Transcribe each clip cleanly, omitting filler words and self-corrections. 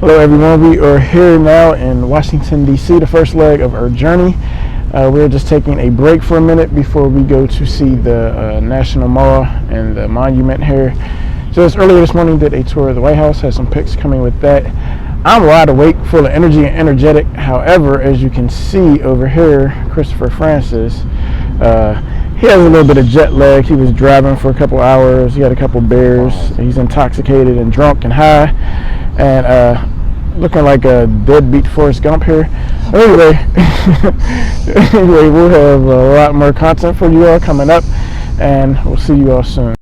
Hello everyone, we are here now in Washington D.C, the first leg of our journey. We're just taking a break for a minute before we go to see the National Mall and the monument here. Just earlier this morning did a tour of the White House, had some pics coming with that. I'm wide awake, full of energy and energetic. However, as you can see over here, Christopher Francis, he has a little bit of jet lag. He was driving for a couple hours, he had a couple beers, he's intoxicated and drunk and high, and looking like a deadbeat Forrest Gump here. Anyway, we'll have a lot more content for you all coming up, and we'll see you all soon.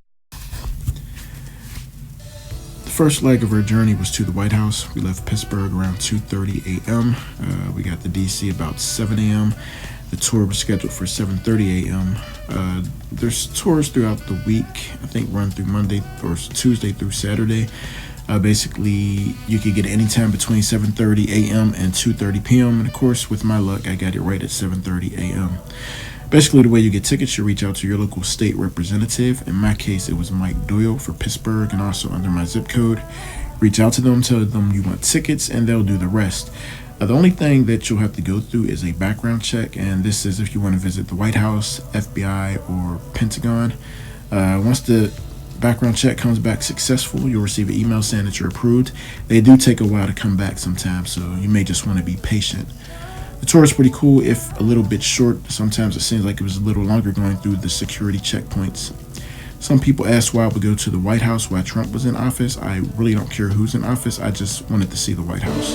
The first leg of our journey was to the White House. We left Pittsburgh around 2:30 a.m. We got to D.C. about 7 a.m. The tour was scheduled for 7:30 a.m. There's tours throughout the week, I think run through Monday or Tuesday through Saturday. Basically, you could get it anytime between 7:30 a.m. and 2:30 p.m. And of course, with my luck, I got it right at 7:30 a.m. Basically, the way you get tickets, you reach out to your local state representative. In my case, it was Mike Doyle for Pittsburgh and also under my zip code. Reach out to them, tell them you want tickets, and they'll do the rest. The only thing that you'll have to go through is a background check, and this is if you want to visit the White House, FBI, or Pentagon. Once the background check comes back successful, you'll receive an email saying that you're approved. They do take a while to come back sometimes, so you may just want to be patient. The tour is pretty cool, if a little bit short. Sometimes it seems like it was a little longer going through the security checkpoints. Some people asked why I would go to the White House while Trump was in office. I really don't care who's in office. I just wanted to see the White House.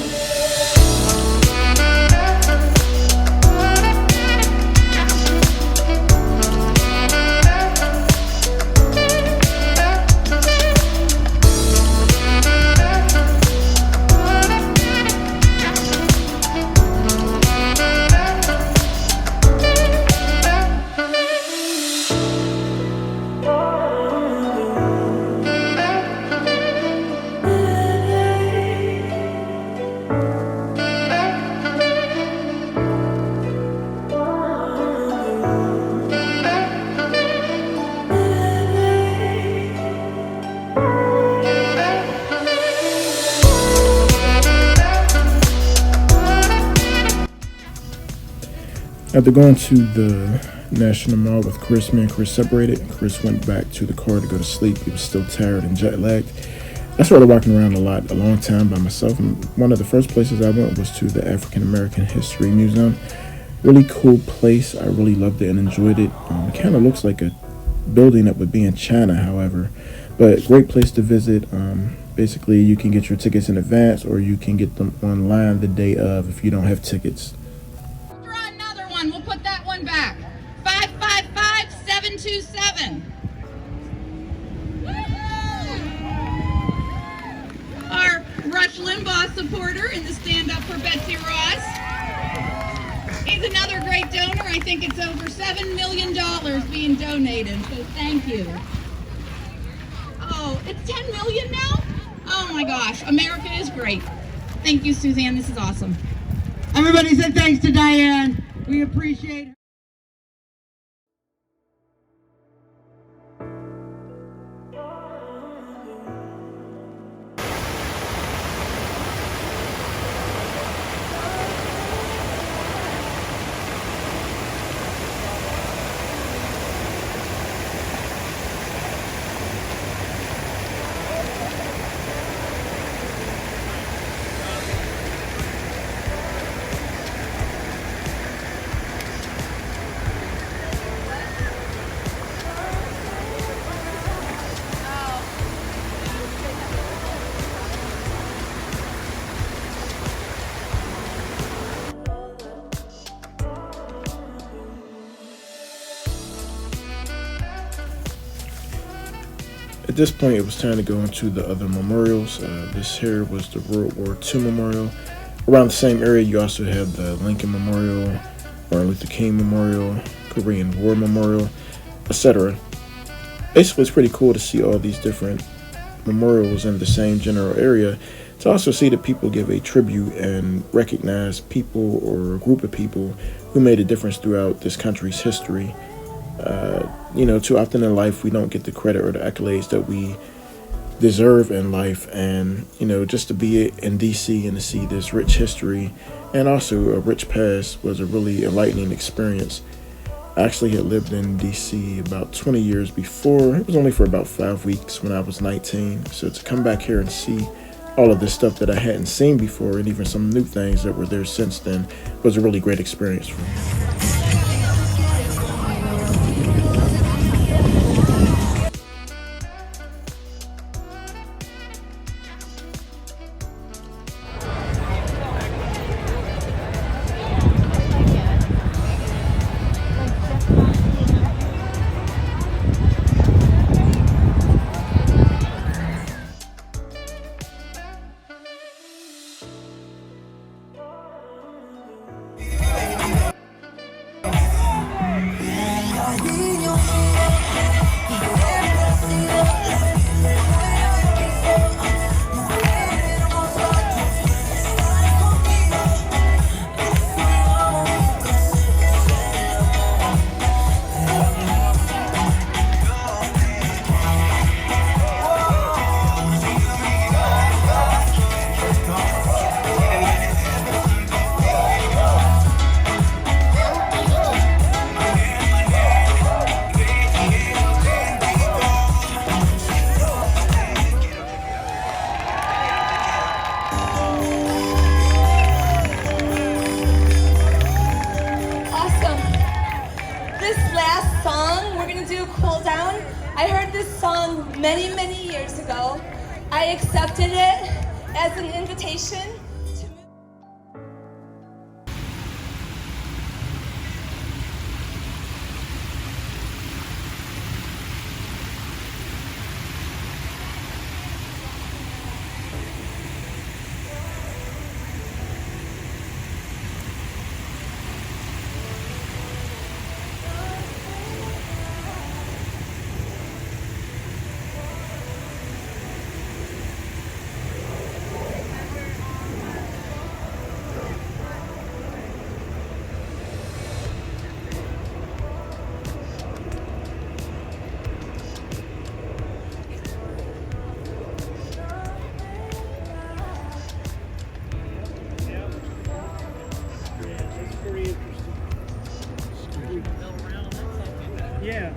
After going to the National Mall with Chris, me and Chris separated. Chris went back to the car to go to sleep. He was still tired and jet lagged. I started walking around a long time by myself, and one of the first places I went was to the African American History Museum. Really cool place. I really loved it and enjoyed it. It kind of looks like a building that would be in China, however, but great place to visit. Basically, you can get your tickets in advance, or you can get them online the day of if you don't have tickets. We'll put that one back. 555-727. Our Rush Limbaugh supporter in the Stand Up for Betsy Ross. He's another great donor. I think it's over $7 million being donated, so thank you. Oh, it's 10 million now? Oh my gosh, America is great. Thank you, Suzanne, this is awesome. Everybody said thanks to Diane. We appreciate her. At this point, it was time to go into the other memorials. This here was the World War II Memorial. Around the same area, you also have the Lincoln Memorial, Martin Luther King Memorial, Korean War Memorial, etc. Basically, it's pretty cool to see all these different memorials in the same general area, to also see that people give a tribute and recognize people or a group of people who made a difference throughout this country's history. Too often in life we don't get the credit or the accolades that we deserve in life, and just to be in DC and to see this rich history and also a rich past was a really enlightening experience. I actually had lived in DC about 20 years before. It was only for about 5 weeks when I was 19. So to come back here and see all of this stuff that I hadn't seen before, and even some new things that were there since then, was a really great experience for me. I heard this song many, many years ago. I accepted it as an invitation to move. Yeah.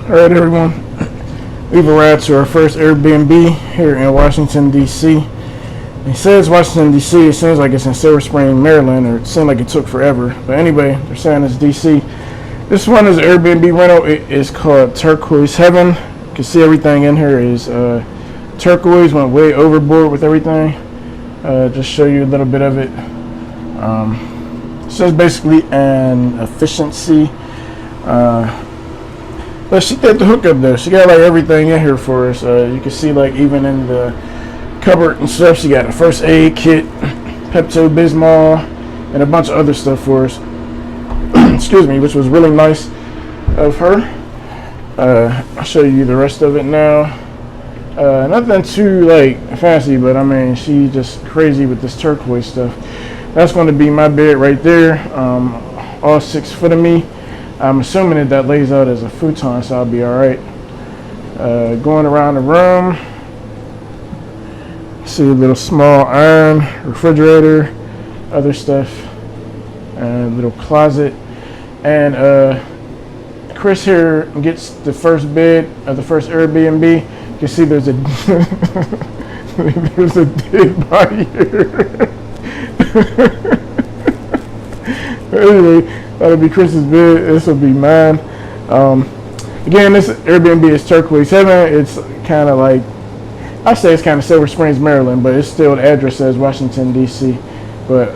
All right, everyone. We've arrived to our first Airbnb here in Washington, D.C. It says Washington, D.C. It seems like it's in Silver Spring, Maryland, or it seemed like it took forever. But anyway, they're saying it's D.C. This one is an Airbnb rental. It is called Turquoise Heaven. You can see everything in here is turquoise. Went way overboard with everything. Just show you a little bit of it. So it's basically an efficiency. But she did the hookup though. She got like everything in here for us. You can see like even in the cupboard and stuff, she got a first aid kit, Pepto-Bismol, and a bunch of other stuff for us. Excuse me, which was really nice of her. I'll show you the rest of it now. Nothing too like fancy, but I mean, she just crazy with this turquoise stuff. That's going to be my bed right there. All 6 foot of me. I'm assuming that lays out as a futon, so I'll be all right. Going around the room, see a little small iron, refrigerator, other stuff, and a little closet. And Chris here gets the first bed of the first Airbnb. You can see there's a there's a dead body here. Anyway, that'll be Chris's bed. This will be mine. Again, this Airbnb is Turquoise Heaven. It's kind of like, I say it's kind of Silver Springs, Maryland, but it's still, the address says Washington, D.C. But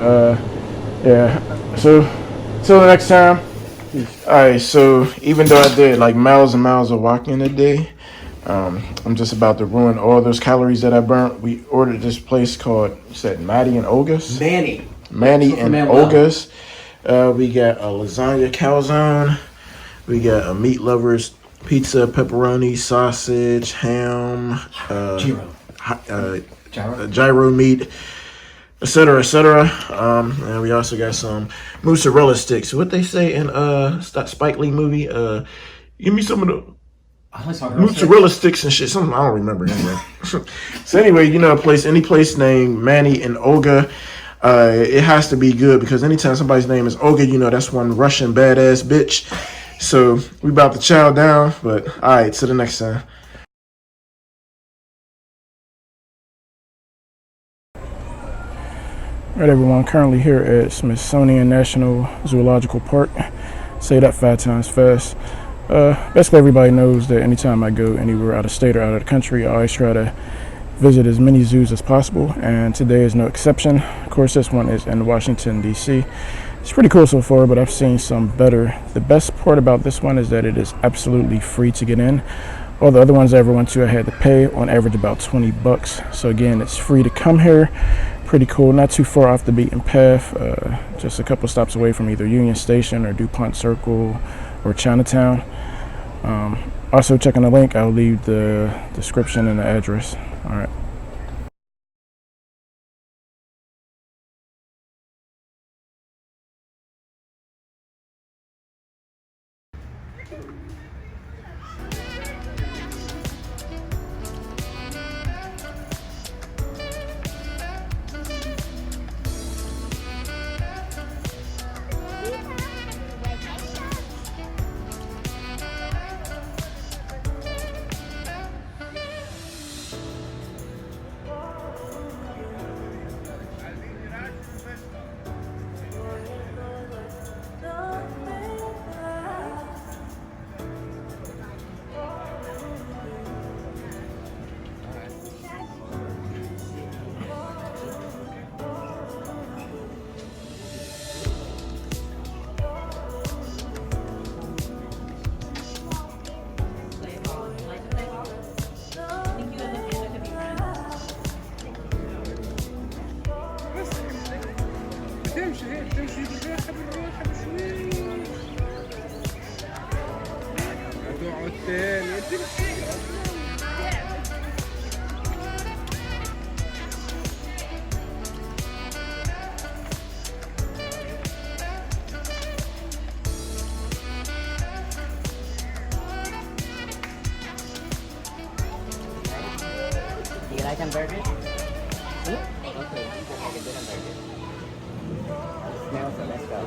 yeah, so till the next time. Alright, so even though I did like miles and miles of walking a day, I'm just about to ruin all those calories that I burnt. We ordered this place called, you said Maddie and Olga's? Manny and Olga's. We got a lasagna calzone. We got a meat lovers pizza, pepperoni, sausage, ham, gyro meat, etc., etc. And we also got some mozzarella sticks. What they say in Spike Lee movie? Give me some of the mozzarella sticks and shit. Something I don't remember anyway. So anyway, you know, any place named Manny and Olga. It has to be good because anytime somebody's name is Olga, you know that's one Russian badass bitch. So we about to chow down, but all right, till the next time. All right, everyone. Currently here at Smithsonian National Zoological Park. Say that 5 times fast. Basically, everybody knows that anytime I go anywhere out of state or out of the country, I always try to visit as many zoos as possible, and today is no exception. Of course, this one is in Washington, D.C. It's pretty cool so far, but I've seen some better. The best part about this one is that it is absolutely free to get in. All the other ones I ever went to, I had to pay on average about $20. So again, it's free to come here. Pretty cool, not too far off the beaten path, just a couple stops away from either Union Station or DuPont Circle or Chinatown. Also, checking the link, I'll leave the description and the address. All right. You like hamburger? Okay, you can have a good hamburger. It smells so let's go.